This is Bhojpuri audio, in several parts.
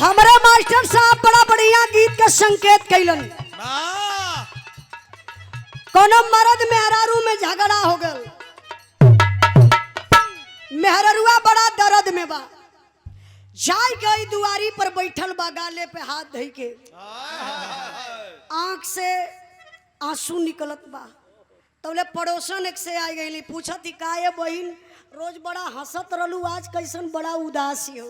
हमारे मास्टर साहब बड़ा बढ़िया गीत के संकेत कैलन। कोनो मर्द मेहरारू में झगड़ा हो गल, मेहररुआ बड़ा दर्द में बा, जाय गई दुआरी पर बैठल बा, गाले पे हाथ धई के आंख से आंसू निकलत बा। तौले पड़ोसन एक से आ गई, पूछत ही का ये बहिन रोज बड़ा हंसत रहलू, आज कैसन बड़ा उदासी हो।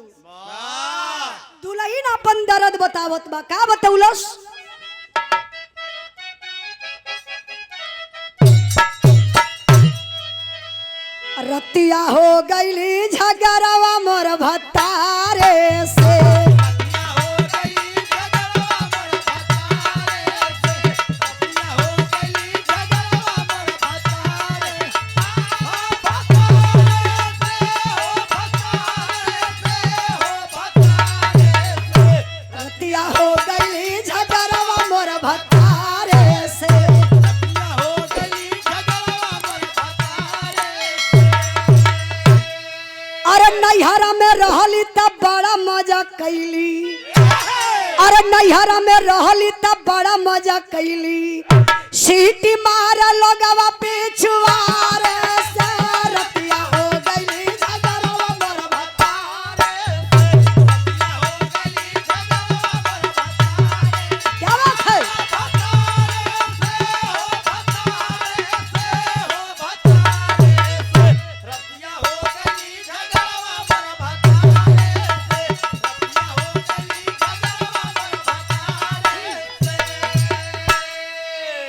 दुल्हन अपन दर्द बतावत बा, का बतौलस? रतिया हो गईली झगड़वा मोर भतारे से, रतिया हो गईली झगड़वा मोर भतारे से। अरे नैहरा में रहली तब बड़ा मजा कैली, अरे नैहरा में रहली तब बड़ा मजा कैली, सीटी मार लोगवा पिछुआर से। रतिया हो गईली झगड़वा मोर भतारे से, क्या बात है?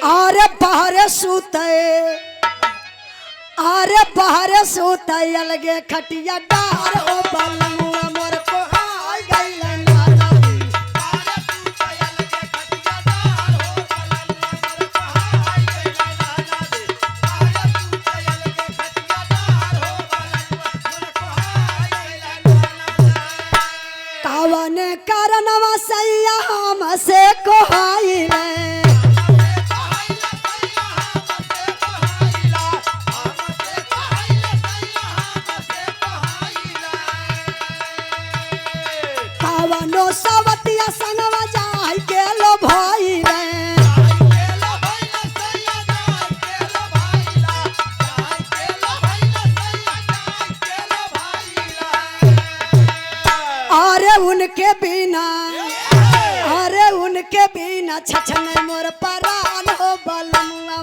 अरे बाहर सूते, अरे बाहर सूते अलगे खटिया डार हो बलमुआ मोर को हाय गइल नाना। कावन कारणवा सैया हमसे कोहाइले, कावनो सवतिया संगवा जाय के लो भइले। अरे उनके बिना, अरे उनके बिना छछन मोर परान हो बलमुआ